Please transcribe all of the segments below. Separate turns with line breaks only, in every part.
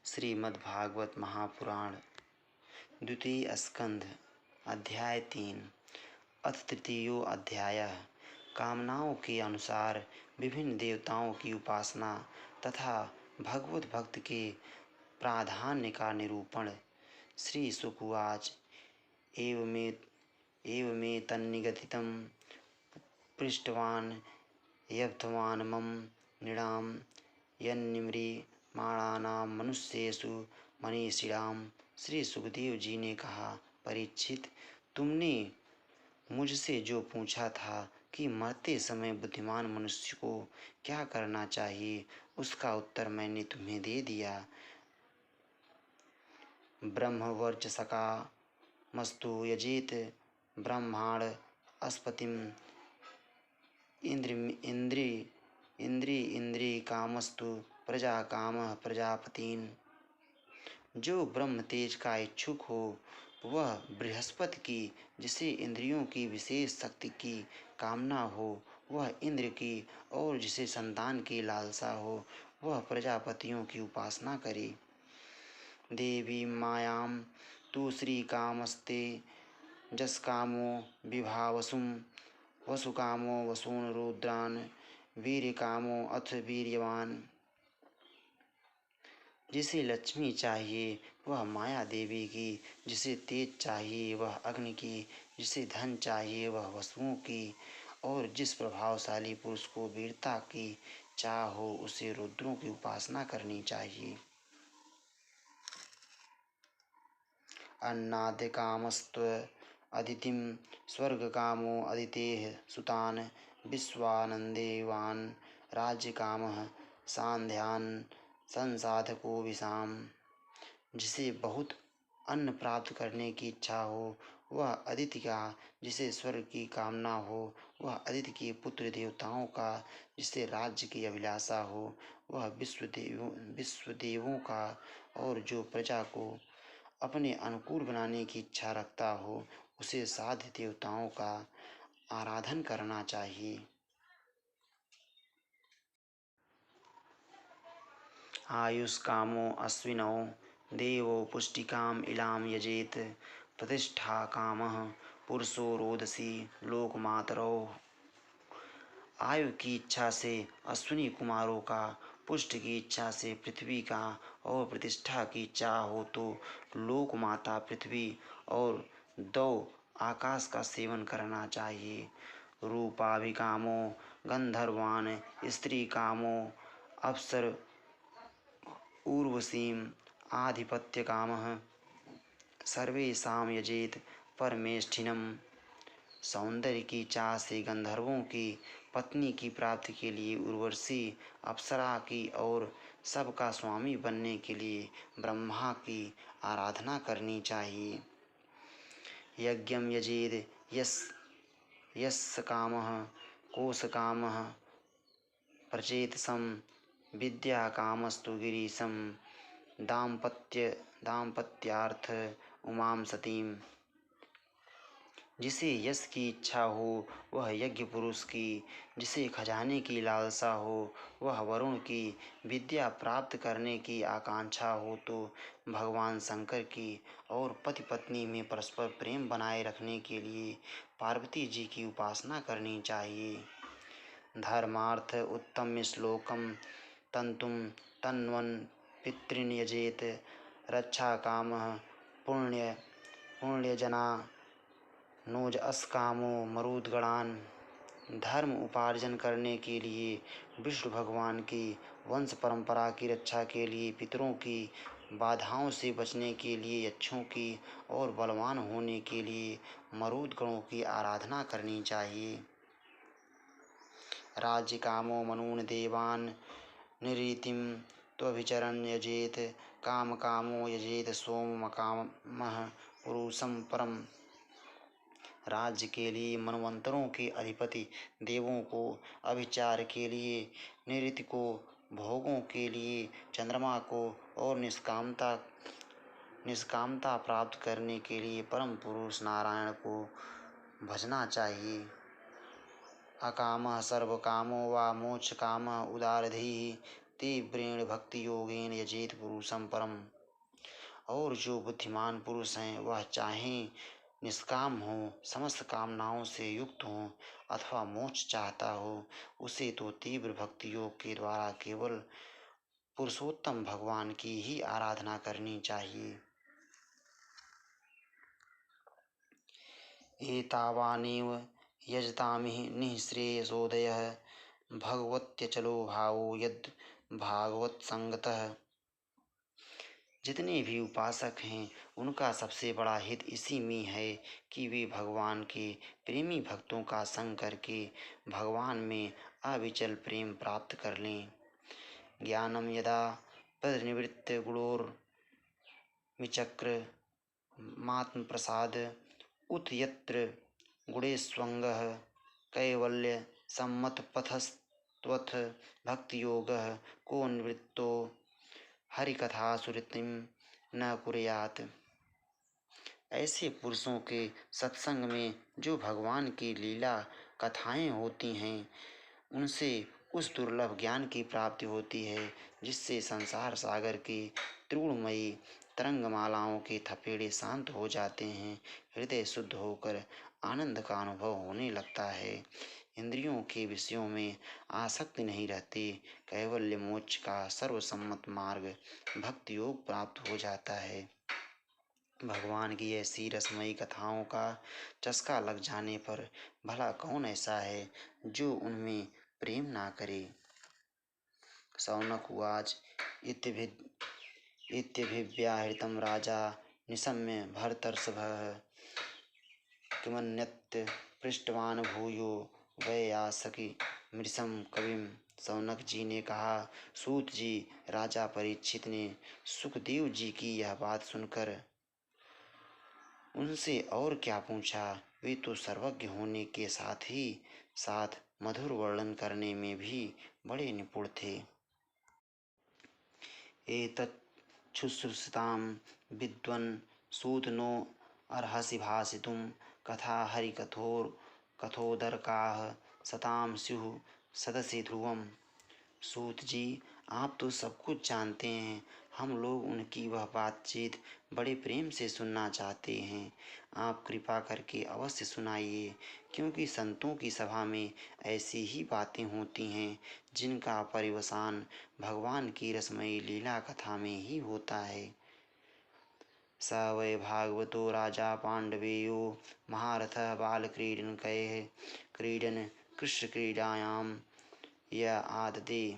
श्रीमद्भागवत महापुराण द्वितीय स्कंध अध्याय 3 अथ तृतीयो अध्यायः कामनाओं के अनुसार विभिन्न देवताओं की उपासना तथा भगवत भक्त के प्राधान्य का निरूपण। श्री शुक उवाच एवमेतन्निगदितं पृष्टवान् यब्धवान् मम नृणां यन्निम्रियमाणानां मनुष्येषु मनीषिणाम्। श्री सुखदेव जी ने कहा, परीक्षित, तुमने मुझसे जो पूछा था कि मरते समय बुद्धिमान मनुष्य को क्या करना चाहिए, उसका उत्तर मैंने तुम्हें दे दिया। ब्रह्मवर्चसका मस्तु यजेत ब्रह्माण अस्पतिम इंद्री कामस्तु प्रजा काम प्रजापतिन। जो ब्रह्म तेज का इच्छुक हो वह बृहस्पति की, जिसे इंद्रियों की विशेष शक्ति की कामना हो वह इंद्र की, और जिसे संतान की लालसा हो वह प्रजापतियों की उपासना करे। देवी मायां तु श्री कामस्ते जसकामो विभावसुम वसुकामो वसून रुद्रान वीरकामो अथ वीर्यवान। जिसे लक्ष्मी चाहिए वह माया देवी की, जिसे तेज चाहिए वह अग्नि की, जिसे धन चाहिए वह वसुओं की, और जिस प्रभावशाली पुरुष को वीरता की चाह हो उसे रुद्रों की उपासना करनी चाहिए। अन्नाद्य कामस्त्व अदितिम स्वर्ग कामो अदितेः सुतान विश्वानंदेवान राज्य कामः सांध्यान संसाधको विषाम। जिसे बहुत अन्न प्राप्त करने की इच्छा हो वह अदिति का, जिसे स्वर्ग की कामना हो वह अदिति के पुत्र देवताओं का, जिसे राज्य की अभिलाषा हो वह विश्वदेवों का, और जो प्रजा को अपने अनुकूल बनाने की इच्छा रखता हो उसे साध्य देवताओं का आराधन करना चाहिए। आयुष्कामो अश्विनौ देवो पुष्टिकाम इलाम यजेत प्रतिष्ठा कामः पुरुषो रोदसी लोकमातरो। आयु की इच्छा से अश्विनी कुमारों का, पुष्ट की इच्छा से पृथ्वी का, और प्रतिष्ठा की चाह हो तो लोक माता पृथ्वी और दो आकाश का सेवन करना चाहिए। रूपाभिकामो गंधर्वान स्त्री कामो अप्सर ऊर्वशीम आधिपत्य कामः सर्वेषां यजेत परमेष्ठिनम। सौंदर्य की चाह से गंधर्वों की पत्नी की प्राप्ति के लिए उर्वशी अप्सरा की, और सबका स्वामी बनने के लिए ब्रह्मा की आराधना करनी चाहिए। यज्ञम यजेद यस्य कामः कोशकामः प्रचेतसं विद्या कामस्तु गिरीशं दाम्पत्यार्थ उमां सतीम। जिसे यश की इच्छा हो वह यज्ञ पुरुष की, जिसे खजाने की लालसा हो वह वरुण की, विद्या प्राप्त करने की आकांक्षा हो तो भगवान शंकर की, और पति पत्नी में परस्पर प्रेम बनाए रखने के लिए पार्वती जी की उपासना करनी चाहिए। धर्मार्थ उत्तम श्लोकम तंतुम तन्वन पितृन यजेत रक्षा कामः पुण्यजना नोज अस्कामो मरुदगणान। धर्म उपार्जन करने के लिए, विष्णु भगवान की वंश परंपरा की रक्षा के लिए, पितरों की बाधाओं से बचने के लिए यक्षों की, और बलवान होने के लिए मरुद गणों की आराधना करनी चाहिए। राज्य कामो मनून देवान निरीतिम त्वभिचरन् यजेत काम कामो यजेत सोम कामः पुरुषम परम। राज्य के लिए मनवंतरों के अधिपति देवों को, अभिचार के लिए निरृति को, भोगों के लिए चंद्रमा को, और निष्कामता प्राप्त करने के लिए परम पुरुष नारायण को भजना चाहिए। अकामः सर्वकामो वा मोक्ष कामः उदारधीः तीव्रेण भक्ति योगेन यजेत पुरुषं परम। और जो बुद्धिमान पुरुष हैं वह चाहे निष्काम हो, समस्त कामनाओं से युक्त हो अथवा मोक्ष चाहता हो, उसे तो तीव्र भक्ति योग के द्वारा केवल पुरुषोत्तम भगवान की ही आराधना करनी चाहिए। एतावानेव यजतामिह निःश्रेयसोदयः भगवत्यचलो भावो यद भागवत संगतः। जितने भी उपासक हैं उनका सबसे बड़ा हित इसी में है कि वे भगवान के प्रेमी भक्तों का संग करके भगवान में अविचल प्रेम प्राप्त कर लें। ज्ञानम यदा प्रनिवृत्त गुणोर्मिचक्र मात्म प्रसाद उत यत्र गुणेष्वंगः कैवल्य सम्मत पथस्त्वथ भक्ति योगः को निवृत्तो हरिकथा सुरतिम न कुर्यात्। ऐसे पुरुषों के सत्संग में जो भगवान की लीला कथाएं होती हैं उनसे उस दुर्लभ ज्ञान की प्राप्ति होती है जिससे संसार सागर की त्रिगुणमयी तरंगमालाओं के थपेड़े शांत हो जाते हैं, हृदय शुद्ध होकर आनंद का अनुभव होने लगता है, इंद्रियों के विषयों में आसक्ति नहीं रहती, कैवल्य मोक्ष का सर्वसम्मत मार्ग भक्ति योग प्राप्त हो जाता है। भगवान की ऐसी रसमयी कथाओं का चस्का लग जाने पर भला कौन ऐसा है जो उनमें प्रेम ना करे। शौनक उवाच इत्यभिव्याहृतं राजा निशम्य भरतर्षभः किमन्यत् पृष्टवान भूयो वैयासकी मृषम कविम। शौनक जी ने कहा, सूत जी, राजा परीक्षित ने सुखदेव जी की यह बात सुनकर उनसे और क्या पूछा, वे तो सर्वज्ञ होने के साथ ही साथ मधुर वर्णन करने में भी बड़े निपुण थे। एतच्छुश्रुषतां विद्वन् सूत नो अर्हसि भाषितुं कथा कथोदरकाः सतां स्युः सदसि ध्रुवम्। सूत जी, आप तो सब कुछ जानते हैं, हम लोग उनकी वह बातचीत बड़े प्रेम से सुनना चाहते हैं, आप कृपा करके अवश्य सुनाइए, क्योंकि संतों की सभा में ऐसी ही बातें होती हैं जिनका परिवसान भगवान की रसमयी लीला कथा में ही होता है। स वै भागवतो राजा पांडवेयो महारथः बालक्रीडनकैः क्रीडन कृष्णक्रीडायां य आददे।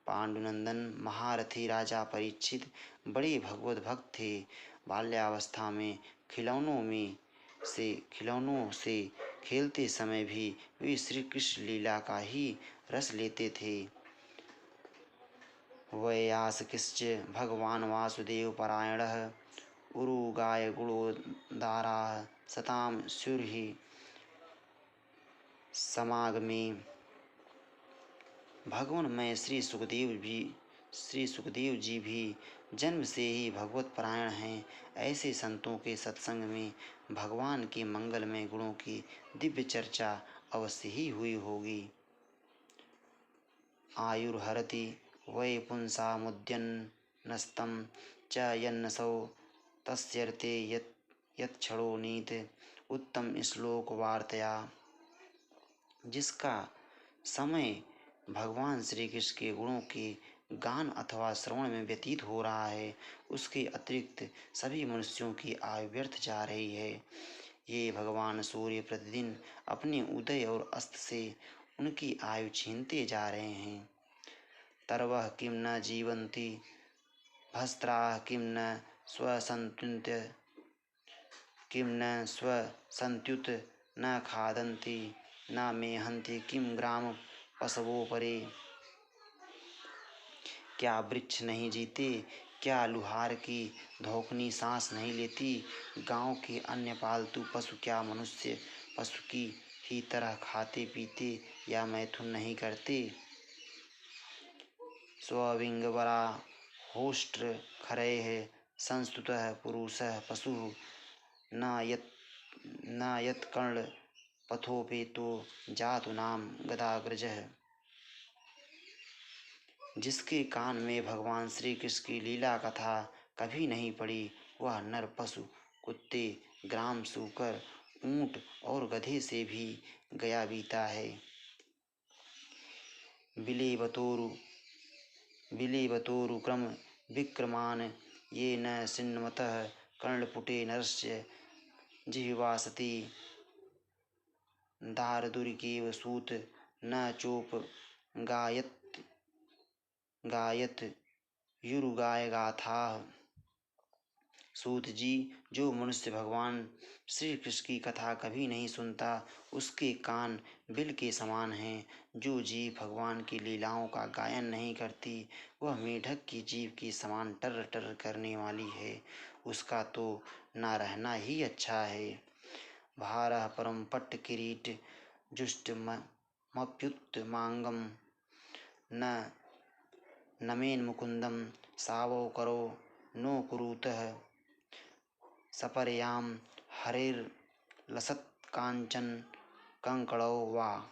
पांडुनंदन महारथी राजा परीक्षित बड़े भगवत भक्त थे। बाल्यावस्था में खिलौनों से खेलते समय भी वे श्री कृष्ण लीला का ही रस लेते थे। वैयासकिश्च भगवान वासुदेव परायणः उरुगाय गुणोदाराः सतां स्युर्हि समागमे। भगवान में श्री सुखदेव जी भी जन्म से ही भगवत परायण हैं। ऐसे संतों के सत्संग में भगवान के मंगलमय गुणों की दिव्य चर्चा अवश्य ही हुई होगी। आयुर्हरति वै पुंसामुद्यन्नस्तं च यन्नसौ तस्यर्थे यत्क्षणो नीत उत्तम श्लोक वार्तया। जिसका समय भगवान श्री कृष्ण के गुणों के गान अथवा श्रवण में व्यतीत हो रहा है, उसके अतिरिक्त सभी मनुष्यों की आयु व्यर्थ जा रही है। ये भगवान सूर्य प्रतिदिन अपने उदय और अस्त से उनकी आयु छीनते जा रहे हैं। तरवः किम न जीवन्ति भस्त्राः किम न स्वसन्त्युत न खादन्ति न मेहन्ति किम ग्राम पशवों परे। क्या वृक्ष नहीं जीते, क्या लुहार की धोखनी सांस नहीं लेती, गांव के अन्य पालतू पशु क्या मनुष्य पशु की ही तरह खाते पीते या मैथुन नहीं करते। स्वविंगवरा होष्ट्र खरैः संस्तुतः पुरुषः पशुः न यत्कर्ण पथोपेतो जातु नाम गदाग्रजः। जिसके कान में भगवान श्री कृष्ण की लीला कथा कभी नहीं पड़ी, वह नर पशु, कुत्ते, ग्राम सूकर, ऊंट और गधे से भी गया बीता है। बिलेबतोरु क्रम विक्रमान ये न सिन्नमतः कर्णपुटे नरस्य जिह्वासति दारदुरिकेव सूत न चोप गायत युरुगाय गाथा। सूत जी, जो मनुष्य भगवान श्री कृष्ण की कथा कभी नहीं सुनता, उसके कान बिल के समान हैं। जो जीव भगवान की लीलाओं का गायन नहीं करती, वह मेढक की जीव के समान टर टर करने वाली है। उसका तो ना रहना ही अच्छा है। भारः परम पट्ट किरीट जुष्ट मप्युत मांगम न नमेन मुकुंदम सावो करो नो कुरुतः सपर्याम हरेर लसत कांचन कंकड़ो वा।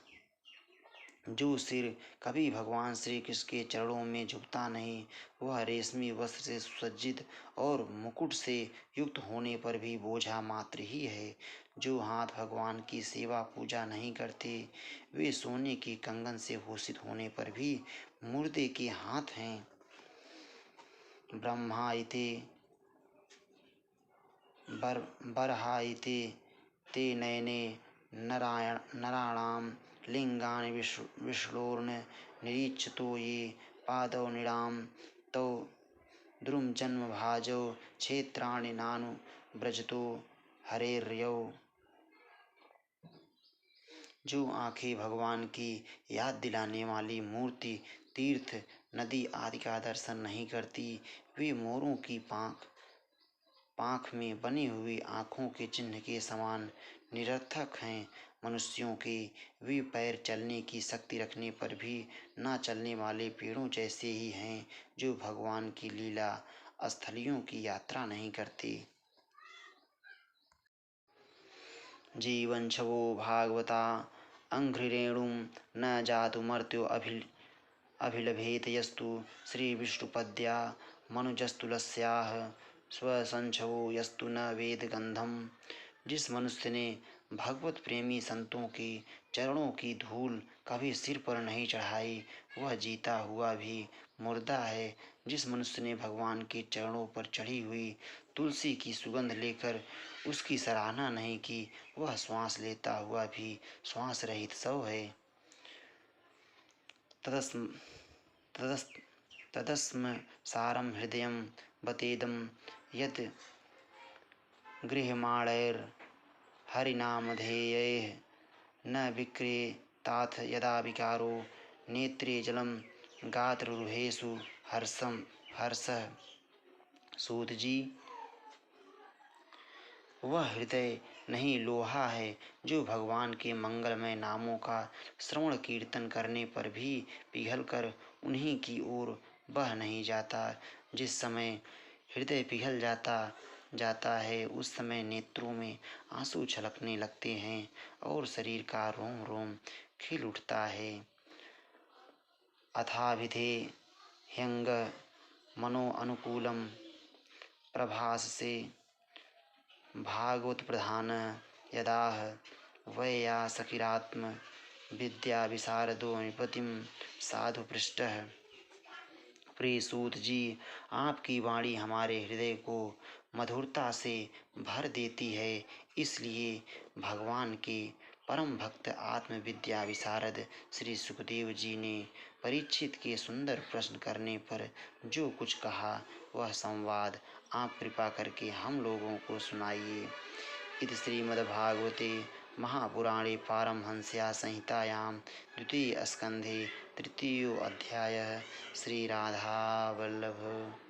जो सिर कभी भगवान श्री कृष्ण के चरणों में झुकता नहीं, वह रेशमी वस्त्र से सुसज्जित और मुकुट से युक्त होने पर भी बोझा मात्र ही है। जो हाथ भगवान की सेवा पूजा नहीं करते, वे सोने के कंगन से भूषित होने पर भी मुर्दे के हाथ हैं। ब्रह्मायते बर्हायते ते नयने नराणां लिंगानि विष्णोर्न निरीक्षतो ये पादौ निडाम तौ द्रुमजन्म भाजौ क्षेत्राणि नानु ब्रजतो हरेर्यौ। जो आंखें भगवान की याद दिलाने वाली मूर्ति, तीर्थ, नदी आदि का दर्शन नहीं करती, वे मोरों की पाँख में बनी हुई आँखों के चिन्ह के समान निरर्थक हैं। मनुष्यों के वे पैर चलने की शक्ति रखने पर भी ना चलने वाले पेड़ों जैसे ही हैं, जो भगवान की लीला स्थलियों की यात्रा नहीं करते। जीवंशवो भागवता अंघ्रिरेणुं न जातु मर्त्यो अभिलभेत यस्तु श्रीविष्णुपद्या मनुजस्तुलस्याः स्वसंशवो यस्तु न वेद गंधम। जिस मनुष्य ने भगवत प्रेमी संतों के चरणों की धूल कभी सिर पर नहीं चढ़ाई, वह जीता हुआ भी मुर्दा है। जिस मनुष्य ने भगवान के चरणों पर चढ़ी हुई तुलसी की सुगंध लेकर उसकी सराहना नहीं की, वह श्वास लेता हुआ भी श्वास रहित शव है। तदस्म सारम हृदयं बतेदं यत् गृह्यमाणैर् हरिनामधेयैः न विक्रेताथ यदा विकारो नेत्रे जलम गात्ररुहेषु हर्षः। सूत जी, वह हृदय नहीं लोहा है जो भगवान के मंगलमय नामों का श्रवण कीर्तन करने पर भी पिघलकर उन्हीं की ओर बह नहीं जाता। जिस समय हृदय पिघल जाता है, उस समय नेत्रों में आंसू छलकने लगते हैं और शरीर का रोम रोम खिल उठता है। अथाभिधे ह्यंग मनो अनुकूलम प्रभास से भागवत प्रधान यदाह वैया सखिरात्म विद्या विशारदो निपतिम साधु पृष्ठः। प्रिय सूत जी, आपकी वाणी हमारे हृदय को मधुरता से भर देती है। इसलिए भगवान के परम भक्त आत्मविद्या विशारद श्री सुखदेव जी ने परीक्षित के सुंदर प्रश्न करने पर जो कुछ कहा, वह संवाद आप कृपा करके हम लोगों को सुनाइए। इति श्रीमद्भागवते महापुराणे पारमहंस्या संहितायां द्वितीय स्कंधे तृतीयो अध्यायः। श्री राधा वल्लभ।